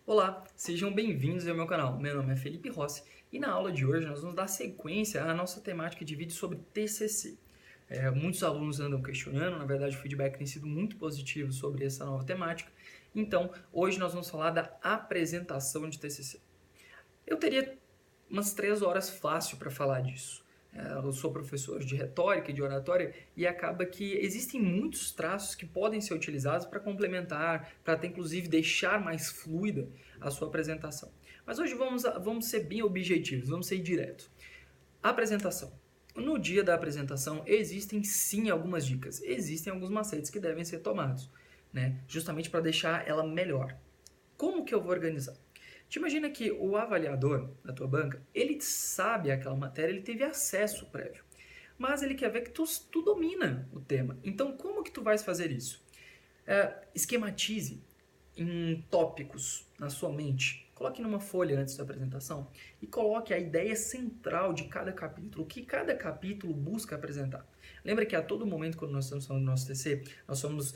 Olá, sejam bem-vindos ao meu canal. Meu nome é Felipe Rossi e na aula de hoje nós vamos dar sequência à nossa temática de vídeo sobre TCC. Muitos alunos andam questionando, na verdade o feedback tem sido muito positivo sobre essa nova temática. Então, hoje nós vamos falar da apresentação de TCC. Eu teria umas 3 horas fácil para falar disso. Eu sou professor de retórica e de oratória e acaba que existem muitos traços que podem ser utilizados para complementar, para até inclusive deixar mais fluida a sua apresentação. Mas hoje vamos ser bem objetivos, vamos ser diretos. Apresentação. No dia da apresentação existem sim algumas dicas, existem alguns macetes que devem ser tomados, né? Justamente para deixar ela melhor. Como que eu vou organizar? Te imagina que o avaliador da tua banca, ele sabe aquela matéria, ele teve acesso prévio, mas ele quer ver que tu domina o tema. Então, como que tu vais fazer isso? Esquematize em tópicos na sua mente. Coloque numa folha antes da apresentação e coloque a ideia central de cada capítulo, o que cada capítulo busca apresentar. Lembra que a todo momento, quando nós estamos falando do nosso TC, nós falamos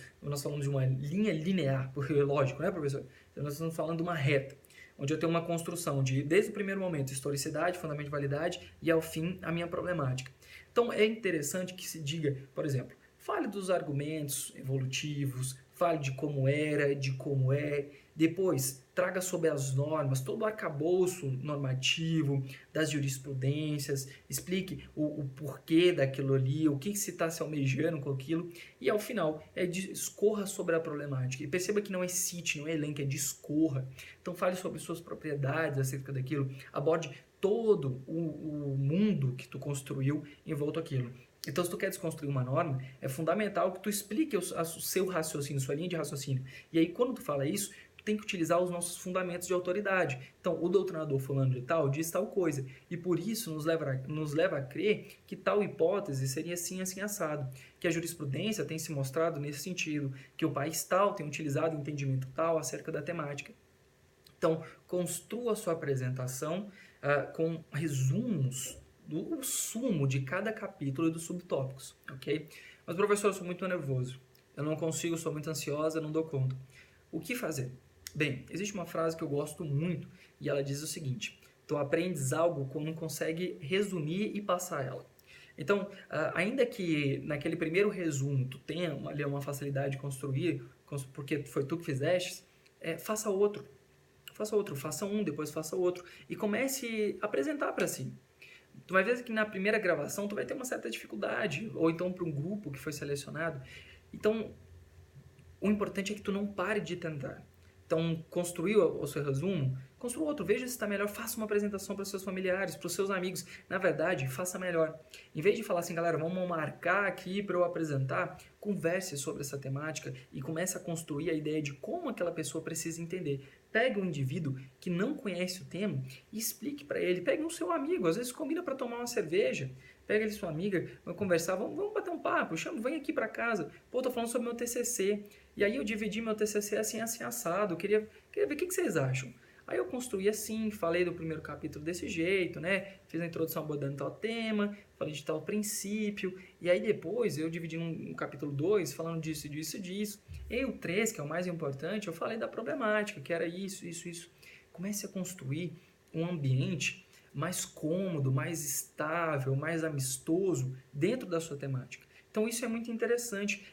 de uma linha linear, porque é lógico, né, professor? Então, nós estamos falando de uma reta, onde eu tenho uma construção de, desde o primeiro momento, historicidade, fundamento de validade e, ao fim, a minha problemática. Então, é interessante que se diga, por exemplo, fale dos argumentos evolutivos, fale de como era, de como é, depois traga sobre as normas, todo o arcabouço normativo das jurisprudências, explique o porquê daquilo ali, o que se está se almejando com aquilo, e ao final discorra sobre a problemática. E perceba que não é cite, não é elenco, é discorra. Então fale sobre suas propriedades acerca daquilo, aborde todo o mundo que tu construiu envolto aquilo. Então, se tu quer desconstruir uma norma, é fundamental que tu explique o seu raciocínio, sua linha de raciocínio. E aí, quando tu fala isso, tu tem que utilizar os nossos fundamentos de autoridade. Então, o doutrinador fulano de tal diz tal coisa. E por isso nos leva a crer que tal hipótese seria assim, assim, assado. Que a jurisprudência tem se mostrado nesse sentido. Que o país tal tem utilizado entendimento tal acerca da temática. Então, construa a sua apresentação com resumos do sumo de cada capítulo e dos subtópicos, ok? Mas, professor, eu sou muito nervoso. Eu não consigo, sou muito ansiosa, não dou conta. O que fazer? Bem, existe uma frase que eu gosto muito e ela diz o seguinte: tu aprendes algo quando consegue resumir e passar ela. Então, ainda que naquele primeiro resumo tu tenha uma facilidade de construir, porque foi tu que fizeste, faça outro. Faça outro, faça um, depois faça outro. E comece a apresentar para si. Tu vai ver que na primeira gravação tu vai ter uma certa dificuldade, ou então para um grupo que foi selecionado. Então, o importante é que tu não pare de tentar. Então, construiu o seu resumo, construa outro, veja se está melhor, faça uma apresentação para os seus familiares, para os seus amigos. Na verdade, faça melhor. Em vez de falar assim, galera, vamos marcar aqui para eu apresentar, converse sobre essa temática e comece a construir a ideia de como aquela pessoa precisa entender. Pegue um indivíduo que não conhece o tema e explique para ele. Pegue um seu amigo, às vezes combina para tomar uma cerveja. Pega ele, sua amiga, vai conversar, vamos bater um papo, chama, vem aqui para casa. Pô, tô falando sobre meu TCC. E aí eu dividi meu TCC assim, assim, assado. Queria ver o que vocês acham. Aí eu construí assim, falei do primeiro capítulo desse jeito, né? Fiz a introdução abordando tal tema, falei de tal princípio. E aí depois eu dividi no capítulo 2, falando disso, disso e disso. E aí o 3, que é o mais importante, eu falei da problemática, que era isso, isso, isso. Comece a construir um ambiente mais cômodo, mais estável, mais amistoso dentro da sua temática. Então isso é muito interessante.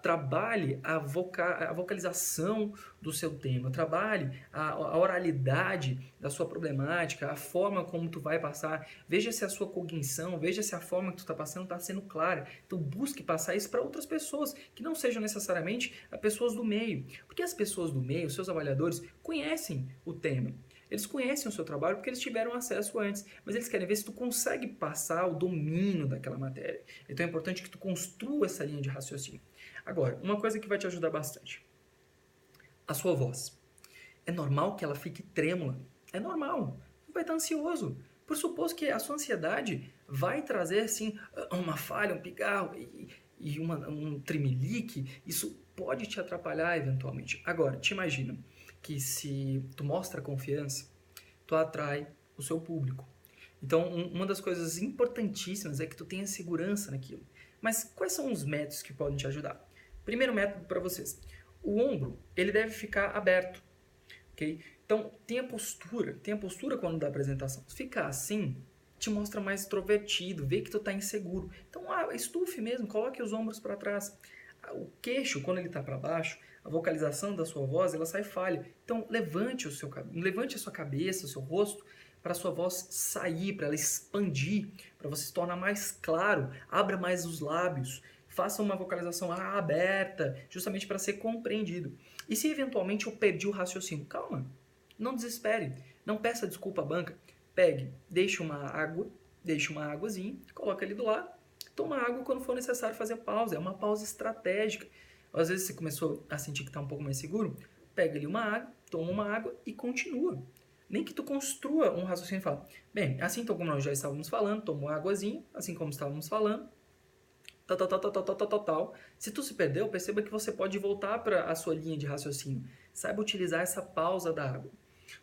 Trabalhe a vocalização do seu tema, trabalhe a oralidade da sua problemática, a forma como tu vai passar. Veja se a sua cognição, veja se a forma que tu está passando está sendo clara. Então busque passar isso para outras pessoas, que não sejam necessariamente as pessoas do meio. Porque as pessoas do meio, os seus avaliadores, conhecem o tema. Eles conhecem o seu trabalho porque eles tiveram acesso antes, mas eles querem ver se tu consegue passar o domínio daquela matéria. Então é importante que tu construa essa linha de raciocínio. Agora, uma coisa que vai te ajudar bastante. A sua voz. É normal que ela fique trêmula. É normal. Você vai estar ansioso. Por suposto que a sua ansiedade vai trazer assim, uma falha, um pigarro e um tremelique. Isso pode te atrapalhar eventualmente. Agora, te imagina que se tu mostra confiança, tu atrai o seu público. Então, uma das coisas importantíssimas é que tu tenha segurança naquilo. Mas quais são os métodos que podem te ajudar? Primeiro método para vocês. O ombro, ele deve ficar aberto. ok? Então, tenha postura quando dá apresentação. Se ficar assim, te mostra mais extrovertido, vê que tu tá inseguro. Então, estufe mesmo, coloque os ombros para trás. O queixo, quando ele tá para baixo, a vocalização da sua voz, ela sai falha. Então, levante a sua cabeça, o seu rosto, para a sua voz sair, para ela expandir, para você se tornar mais claro, abra mais os lábios, faça uma vocalização aberta, justamente para ser compreendido. E se eventualmente eu perdi o raciocínio, calma, não desespere, não peça desculpa à banca, pegue, deixe uma águazinha, coloca ali do lado, toma água quando for necessário fazer pausa, é uma pausa estratégica. Às vezes você começou a sentir que está um pouco mais seguro, pega ali uma água, toma uma água e continua. Nem que tu construa um raciocínio e fala, bem, assim como nós já estávamos falando, tomou águazinha, assim como estávamos falando, tal. Se tu se perdeu, perceba que você pode voltar para a sua linha de raciocínio. Saiba utilizar essa pausa da água.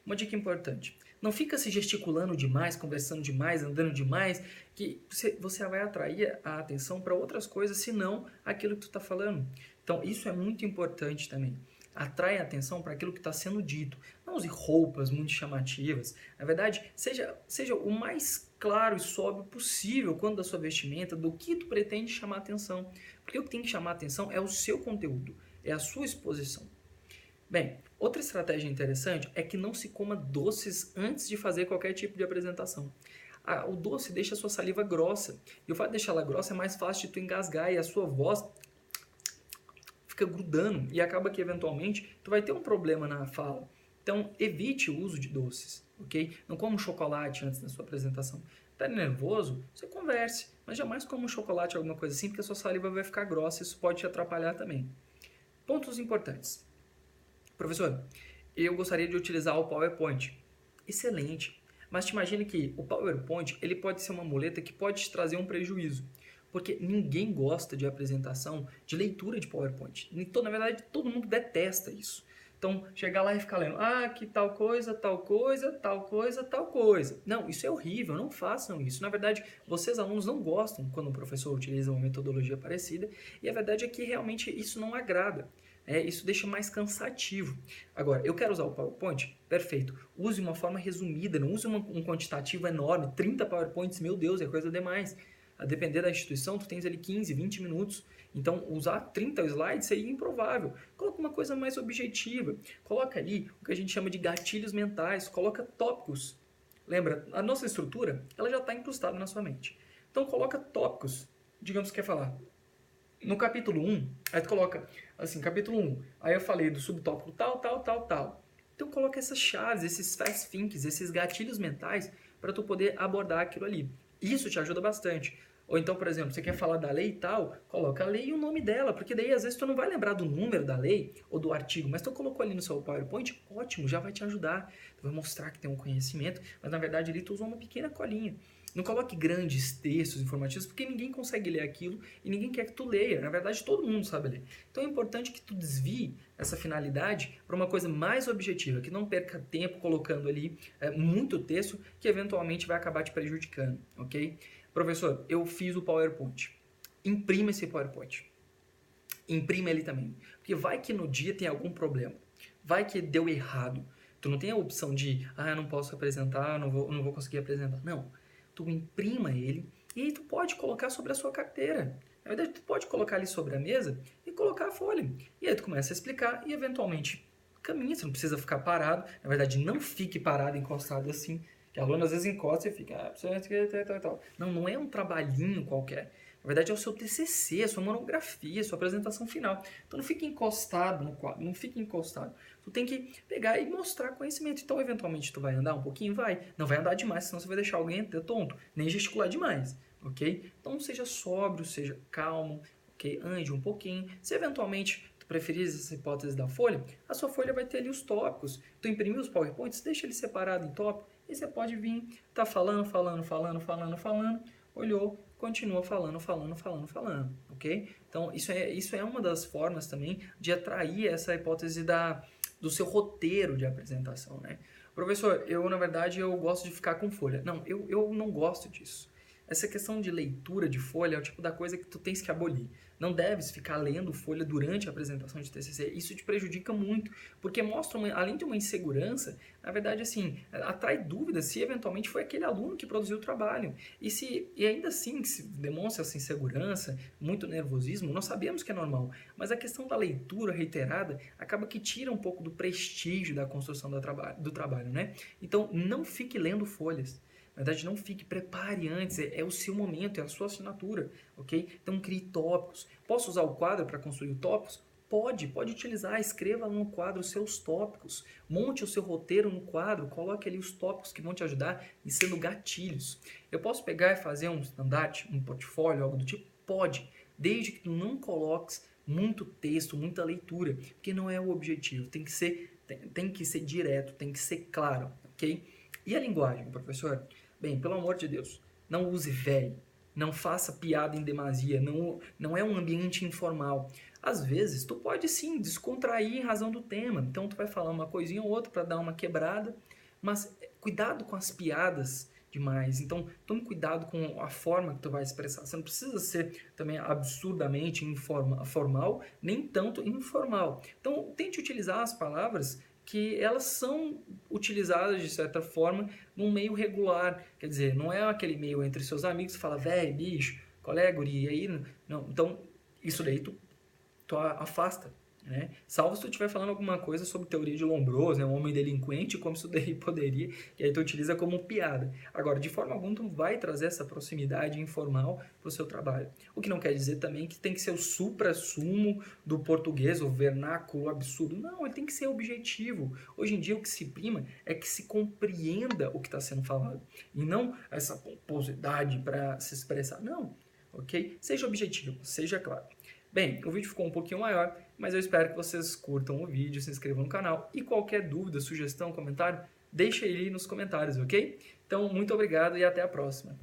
Uma dica importante, não fica se gesticulando demais, conversando demais, andando demais, que você vai atrair a atenção para outras coisas, senão aquilo que tu está falando. Então, isso é muito importante também. Atrai a atenção para aquilo que está sendo dito. Não use roupas muito chamativas. Na verdade, seja o mais claro e sóbrio possível quanto da sua vestimenta, do que tu pretende chamar atenção. Porque o que tem que chamar atenção é o seu conteúdo, é a sua exposição. Bem, outra estratégia interessante é que não se coma doces antes de fazer qualquer tipo de apresentação. O doce deixa a sua saliva grossa. E o fato de deixar ela grossa é mais fácil de tu engasgar e a sua voz fica grudando e acaba que eventualmente tu vai ter um problema na fala. Então, evite o uso de doces, ok? Não coma um chocolate antes da sua apresentação. Tá nervoso? Você converse, mas jamais coma um chocolate ou alguma coisa assim, porque a sua saliva vai ficar grossa e isso pode te atrapalhar também. Pontos importantes. Professor, eu gostaria de utilizar o PowerPoint. Excelente. Mas te imagine que o PowerPoint ele pode ser uma muleta que pode te trazer um prejuízo. Porque ninguém gosta de apresentação, de leitura de PowerPoint. Na verdade, todo mundo detesta isso. Então, chegar lá e ficar lendo, que tal coisa, tal coisa, tal coisa, tal coisa. Não, isso é horrível, não façam isso. Na verdade, vocês alunos não gostam quando o professor utiliza uma metodologia parecida, e a verdade é que realmente isso não agrada. Isso deixa mais cansativo. Agora, eu quero usar o PowerPoint? Perfeito. Use uma forma resumida, não use um quantitativo enorme. 30 PowerPoints, meu Deus, é coisa demais. A depender da instituição, tu tens ali 15, 20 minutos. Então, usar 30 slides seria improvável. Coloca uma coisa mais objetiva. Coloca ali o que a gente chama de gatilhos mentais. Coloca tópicos. Lembra, a nossa estrutura, ela já está incrustada na sua mente. Então, coloca tópicos. Digamos que quer falar. No capítulo 1, aí tu coloca assim, capítulo 1. Aí eu falei do subtópico tal. Então, coloca essas chaves, esses fast thinks, esses gatilhos mentais para tu poder abordar aquilo ali. Isso te ajuda bastante. Ou então, por exemplo, você quer falar da lei e tal, coloca a lei e o nome dela, porque daí às vezes tu não vai lembrar do número da lei ou do artigo, mas tu colocou ali no seu PowerPoint, ótimo, já vai te ajudar. Tu vai mostrar que tem um conhecimento, mas na verdade ali tu usou uma pequena colinha. Não coloque grandes textos informativos, porque ninguém consegue ler aquilo e ninguém quer que tu leia. Na verdade, todo mundo sabe ler. Então é importante que tu desvie essa finalidade para uma coisa mais objetiva, que não perca tempo colocando ali muito texto, que eventualmente vai acabar te prejudicando, ok? Professor, eu fiz o PowerPoint. Imprima esse PowerPoint. Imprima ele também. Porque vai que no dia tem algum problema. Vai que deu errado. Tu não tem a opção de, eu não posso apresentar, eu não vou conseguir apresentar. Não. Tu imprima ele e aí tu pode colocar sobre a sua carteira. Na verdade, tu pode colocar ali sobre a mesa e colocar a folha. E aí tu começa a explicar e eventualmente caminha. Você não precisa ficar parado. Na verdade, não fique parado, encostado assim. Que a aluna às vezes encosta e fica... Não é um trabalhinho qualquer. Na verdade, é o seu TCC, a sua monografia, a sua apresentação final. Então, não fique encostado no quadro, não fique encostado. Tu tem que pegar e mostrar conhecimento. Então, eventualmente, tu vai andar um pouquinho? Vai. Não vai andar demais, senão você vai deixar alguém até tonto. Nem gesticular demais, ok? Então, seja sóbrio, seja calmo, ok? Ande um pouquinho. Se, eventualmente, tu preferir essa hipótese da folha, a sua folha vai ter ali os tópicos. Tu imprimiu os PowerPoints, deixa ele separado em tópico. E você pode vir, tá falando, olhou, continua falando, ok? Então, isso é uma das formas também de atrair essa hipótese do seu roteiro de apresentação, né? Professor, na verdade, eu gosto de ficar com folha. Não, eu não gosto disso. essa questão de leitura de folha é o tipo da coisa que tu tens que abolir. Não deves ficar lendo folha durante a apresentação de TCC. Isso te prejudica muito, porque mostra, além de uma insegurança, na verdade, assim, atrai dúvidas se eventualmente foi aquele aluno que produziu o trabalho. E ainda assim, se demonstra essa insegurança, muito nervosismo, nós sabemos que é normal. Mas a questão da leitura reiterada acaba que tira um pouco do prestígio da construção do trabalho, né? Então, não fique lendo folhas. Na verdade, não fique, prepare antes, é o seu momento, é a sua assinatura, ok? Então, crie tópicos. Posso usar o quadro para construir tópicos? Pode utilizar, escreva no quadro os seus tópicos, monte o seu roteiro no quadro, coloque ali os tópicos que vão te ajudar e sendo gatilhos. Eu posso pegar e fazer um standard, um portfólio, algo do tipo? Pode, desde que tu não coloques muito texto, muita leitura, porque não é o objetivo, tem que ser direto, tem que ser claro, ok? E a linguagem, professor? Bem, pelo amor de Deus, não use velho, não faça piada em demasia, não é um ambiente informal. Às vezes, tu pode sim descontrair em razão do tema, então tu vai falar uma coisinha ou outra para dar uma quebrada, mas cuidado com as piadas demais. Então, tome cuidado com a forma que tu vai expressar. Você não precisa ser também absurdamente formal, nem tanto informal. Então, tente utilizar as palavras que elas são utilizadas de certa forma num meio regular, quer dizer, não é aquele meio entre seus amigos que fala, velho, bicho, colega, guri, e aí, não, então, isso daí tu afasta, né? Salvo se tu estiver falando alguma coisa sobre teoria de Lombroso, né? Um homem delinquente, como isso daí poderia, e aí tu utiliza como piada. Agora, de forma alguma, tu vai trazer essa proximidade informal para o seu trabalho. O que não quer dizer também que tem que ser o supra-sumo do português, o vernáculo absurdo. Não, ele tem que ser objetivo. Hoje em dia, o que se prima é que se compreenda o que está sendo falado, e não essa pomposidade para se expressar. Não, ok? Seja objetivo, seja claro. Bem, o vídeo ficou um pouquinho maior, mas eu espero que vocês curtam o vídeo, se inscrevam no canal e qualquer dúvida, sugestão, comentário, deixa ele nos comentários, ok? Então, muito obrigado e até a próxima.